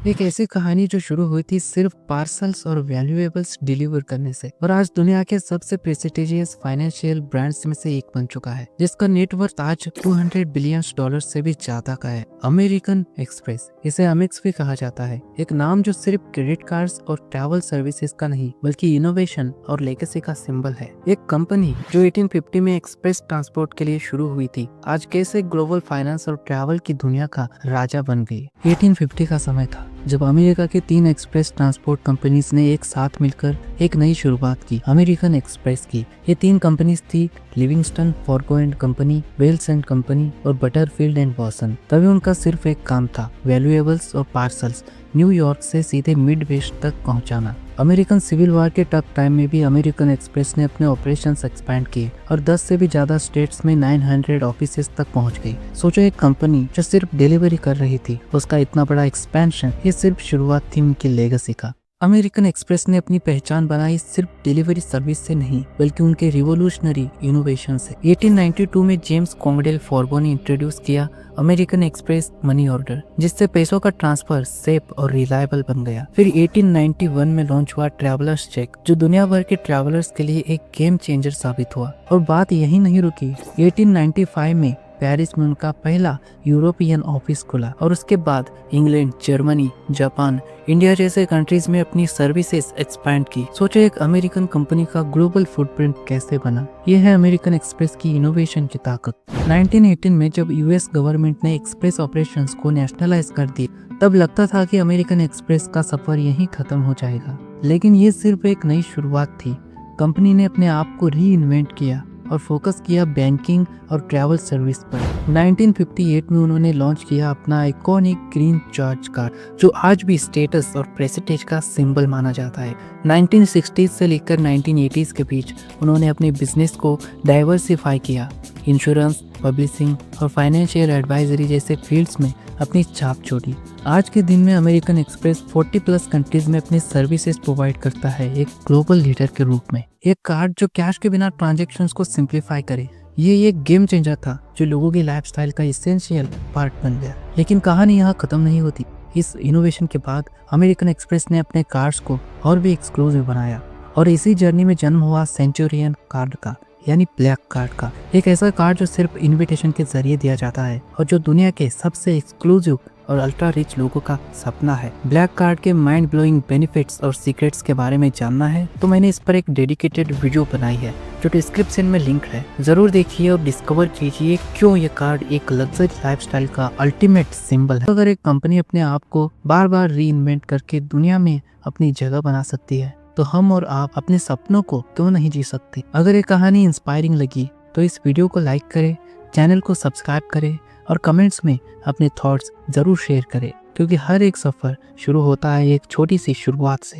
एक ऐसी कहानी जो शुरू हुई थी सिर्फ पार्सल्स और वैल्यूएबल्स डिलीवर करने से और आज दुनिया के सबसे प्रेस्टिजियस फाइनेंशियल ब्रांड्स में से एक बन चुका है, जिसका नेटवर्थ आज 200 बिलियन डॉलर से भी ज्यादा का है। अमेरिकन एक्सप्रेस, इसे अमेक्स भी कहा जाता है, एक नाम जो सिर्फ क्रेडिट कार्ड्स और ट्रैवल सर्विसेज का नहीं बल्कि इनोवेशन और लेगेसी का सिंबल है। एक कंपनी जो 1850 में एक्सप्रेस ट्रांसपोर्ट के लिए शुरू हुई थी, आज कैसे ग्लोबल फाइनेंस और ट्रैवल की दुनिया का राजा बन गई। 1850 का समय था जब अमेरिका के 3 एक्सप्रेस ट्रांसपोर्ट कंपनीज ने एक साथ मिलकर एक नई शुरुआत की, अमेरिकन एक्सप्रेस की। ये 3 कंपनीज थी Livingston, Fargo and company, Wells and company और बटरफील्ड एंड वॉसन। तभी उनका सिर्फ एक काम था, वैल्यूएबल्स और पार्सल्स न्यूयॉर्क से सीधे मिड वेस्ट तक पहुंचाना। अमेरिकन सिविल वॉर के टफ टाइम में भी अमेरिकन एक्सप्रेस ने अपने ऑपरेशंस एक्सपैंड किए और 10 से भी ज्यादा स्टेट्स में 900 ऑफिसेस तक पहुंच गई। सोचो, एक कंपनी जो सिर्फ डिलीवरी कर रही थी, उसका इतना बड़ा एक्सपेंशन, ये सिर्फ शुरुआत थी उनकी लेगेसी का। अमेरिकन एक्सप्रेस ने अपनी पहचान बनाई सिर्फ डिलीवरी सर्विस से नहीं बल्कि उनके रिवोल्यूशनरी इनोवेशन से। 1892 में जेम्स कोंगडेल फॉर्गो ने इंट्रोड्यूस किया अमेरिकन एक्सप्रेस मनी ऑर्डर, जिससे पैसों का ट्रांसफर सेफ और रिलायबल बन गया। फिर 1891 में लॉन्च हुआ ट्रैवलर्स चेक, जो दुनिया भर के ट्रैवलर्स के लिए एक गेम चेंजर साबित हुआ। और बात यही नहीं रुकी, 1895 में पेरिस में उनका पहला यूरोपियन ऑफिस खुला और उसके बाद इंग्लैंड, जर्मनी, जापान, इंडिया जैसे कंट्रीज में अपनी सर्विसेज एक्सपैंड की। सोचो, एक अमेरिकन कंपनी का ग्लोबल फुटप्रिंट कैसे बना। यह है अमेरिकन एक्सप्रेस की इनोवेशन की ताकत। 1918 में जब यूएस गवर्नमेंट ने एक्सप्रेस ऑपरेशंस को नेशनलाइज कर दिया, तब लगता था कि अमेरिकन एक्सप्रेस का सफर यहीं खत्म हो जाएगा। लेकिन ये सिर्फ एक नई शुरुआत थी। कंपनी ने अपने आप को री इन्वेंट किया और फोकस किया बैंकिंग और ट्रैवल सर्विस पर। 1958 में उन्होंने लॉन्च किया अपना आइकॉनिक ग्रीन चार्ज कार्ड, जो आज भी स्टेटस और प्रेस्टीज का सिंबल माना जाता है। 1960s से लेकर 1980s के बीच उन्होंने अपने बिजनेस को डाइवर्सिफाई किया, इंश्योरेंस, पब्लिशिंग और फाइनेंशियल एडवाइजरी जैसे फील्ड्स में अपनी छाप छोड़ी। आज के दिन में अमेरिकन एक्सप्रेस 40+ कंट्रीज में अपनी सर्विसेज प्रोवाइड करता है, एक ग्लोबल लीडर के रूप में। एक कार्ड जो कैश के बिना ट्रांजैक्शंस को सिंप्लीफाई करे। ये एक गेम चेंजर था जो लोगों की लाइफस्टाइल का एसेंशियल पार्ट बन गया। लेकिन कहानी यहाँ खत्म नहीं होती। इस इनोवेशन के बाद अमेरिकन एक्सप्रेस ने अपने कार्ड्स को और भी एक्सक्लूसिव बनाया और इसी जर्नी में जन्म हुआ सेंचुरियन कार्ड का, यानी ब्लैक कार्ड का। एक ऐसा कार्ड जो सिर्फ इनविटेशन के जरिए दिया जाता है और जो दुनिया के सबसे एक्सक्लूसिव और अल्ट्रा रिच लोगों का सपना है। ब्लैक कार्ड के माइंड ब्लोइंग बेनिफिट्स और सीक्रेट्स के बारे में जानना है तो मैंने इस पर एक डेडिकेटेड वीडियो बनाई है जो डिस्क्रिप्शन में लिंक है, जरूर देखिए और डिस्कवर कीजिए क्यों ये कार्ड एक लग्जरी लाइफस्टाइल का अल्टीमेट सिंबल है। अगर एक कंपनी अपने आप को बार बार री इन्वेंट करके दुनिया में अपनी जगह बना सकती है, तो हम और आप अपने सपनों को क्यों नहीं जी सकते। अगर ये कहानी इंस्पायरिंग लगी तो इस वीडियो को लाइक करें, चैनल को सब्सक्राइब करें और कमेंट्स में अपने थॉट्स जरूर शेयर करें, क्योंकि हर एक सफर शुरू होता है एक छोटी सी शुरुआत से।